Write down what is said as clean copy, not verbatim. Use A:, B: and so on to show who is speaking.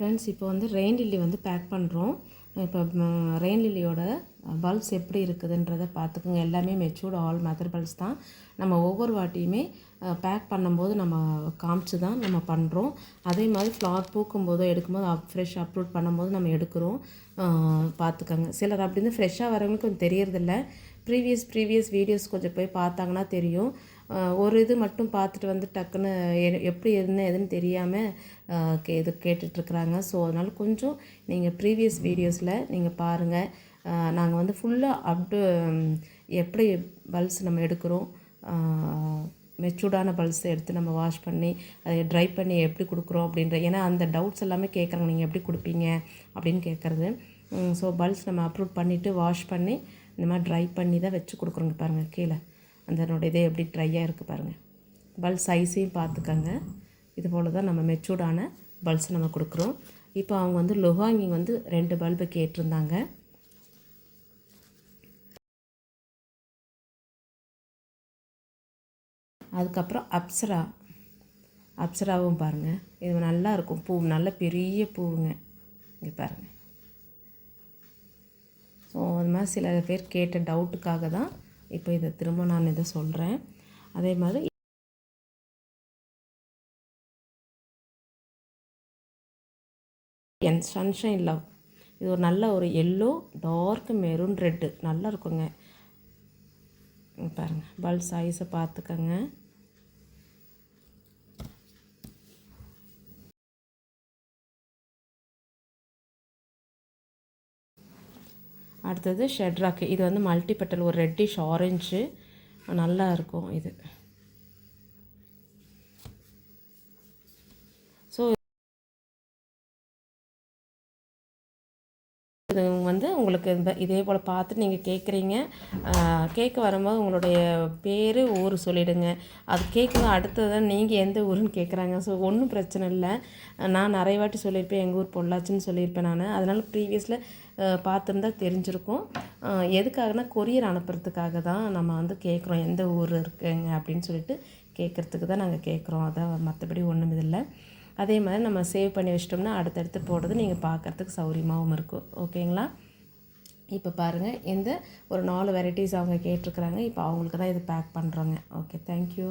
A: Friends, இப்போ வந்து rain lily வந்து பேக் பண்ணுறோம். இப்போ ரெயின் லில்லியோட பல்ஸ் எப்படி இருக்குதுன்றதை பார்த்துக்குங்க. எல்லாமே மெச்சூர்டு ஆல் மதர் பல்ஸ் தான். நம்ம ஒவ்வொரு வாட்டியுமே பேக் பண்ணும்போது நம்ம காமிச்சு தான் நம்ம பண்ணுறோம். அதே மாதிரி ஃப்ளார் பூக்கும்போதோ எடுக்கும்போது ஃப்ரெஷ் அப்லோட் பண்ணும்போது நம்ம எடுக்கிறோம். பார்த்துக்கோங்க. சிலர் அப்படி இருந்து ஃப்ரெஷ்ஷாக வரவங்களுக்கு கொஞ்சம் தெரியறதில்ல. ப்ரீவியஸ் வீடியோஸ் கொஞ்சம் போய் பார்த்தாங்கன்னா தெரியும். ஒரு இது மட்டும் பார்த்துட்டு வந்து டக்குன்னு எப்படி என்ன எதுன்னு தெரியாமல் கேட்டுட்ருக்குறாங்க. ஸோ அதனால் கொஞ்சம் நீங்கள் ப்ரீவியஸ் வீடியோஸில் நீங்கள் பாருங்கள். நாங்கள் வந்து ஃபுல்லாக எப்படி பல்ஸ் நம்ம எடுக்கிறோம், மெச்சூர்டான பல்ஸ் எடுத்து நம்ம வாஷ் பண்ணி அதை ட்ரை பண்ணி எப்படி கொடுக்குறோம் அப்படின்ற, ஏன்னா அந்த டவுட்ஸ் எல்லாமே கேட்குறாங்க, நீங்கள் எப்படி கொடுப்பீங்க அப்படின்னு கேட்குறது. ஸோ பல்ஸ் நம்ம அப்லோட் பண்ணிவிட்டு வாஷ் பண்ணி இந்த மாதிரி ட்ரை பண்ணி தான் வச்சு கொடுக்குறோங்க. பாருங்கள் கீழே அதனோட இதே எப்படி ட்ரையாக இருக்குது பாருங்கள். பல்ஸ் சைஸையும் பார்த்துக்கங்க. இது போல் தான் நம்ம மெச்சூர்டான பல்ஸ் நம்ம கொடுக்குறோம். இப்போ அவங்க வந்து லொஹாங்கிங் வந்து 2 பல்பு கேட்டிருந்தாங்க. அதுக்கப்புறம் அப்சராவும் பாருங்கள். இது நல்லா இருக்கும். பூ நல்ல பெரிய பூவுங்க. இங்கே பாருங்கள். ஸோ அது மாதிரி சில பேர் கேட்ட டவுட்டுக்காக தான் இப்போ இதை திரும்ப நான் இதை சொல்கிறேன். அதே மாதிரி சன்ஷைன் லவ், இது ஒரு நல்ல ஒரு எல்லோ டார்க் மெரூன் ரெட்டு நல்லா இருக்குங்க. பாருங்கள், பல்ஸ் சைஸை பார்த்துக்கங்க. அடுத்தது ஷெட்ராக்கு. இது வந்து மல்டி பெட்டல், ஒரு ரெட்டிஷ் ஆரஞ்சு நல்லா இருக்கும் இது. ஸோ இது வந்து உங்களுக்கு இதே போல் பார்த்துட்டு நீங்கள் கேட்குறீங்க. கேட்க வரும்போது உங்களுடைய பேர் ஊர் சொல்லிவிடுங்க. அது கேட்கும்போது அடுத்ததான் நீங்கள் எந்த ஊருன்னு கேட்குறாங்க. ஸோ ஒன்றும் பிரச்சனை இல்லை. நான் நிறைய வாட்டி சொல்லியிருப்பேன், எங்கள் ஊர் பொள்ளாச்சின்னு சொல்லியிருப்பேன் நான். அதனால் ப்ரீவியஸில் பார்த்துருந்தா தெரிஞ்சிருக்கும். எதுக்காகனா கொரியர் அனுப்புறதுக்காக தான் நம்ம வந்து கேட்குறோம், எந்த ஊர் இருக்குங்க அப்படின்னு சொல்லிட்டு கேட்குறதுக்கு தான் நாங்கள் கேட்குறோம். அதான் மற்றபடி ஒன்றும் இதில்லை. அதே மாதிரி நம்ம சேவ் பண்ணி வச்சிட்டோம்னா அடுத்தடுத்து போடுறது நீங்கள் பார்க்குறதுக்கு சௌரியமாகவும் இருக்கும். ஓகேங்களா? இப்போ பாருங்கள், இந்த ஒரு 4 வெரைட்டிஸ் அவங்க கேட்டிருக்குறாங்க. இப்போ அவங்களுக்கு தான் இது பேக் பண்ணுறோங்க. Okay, thank you.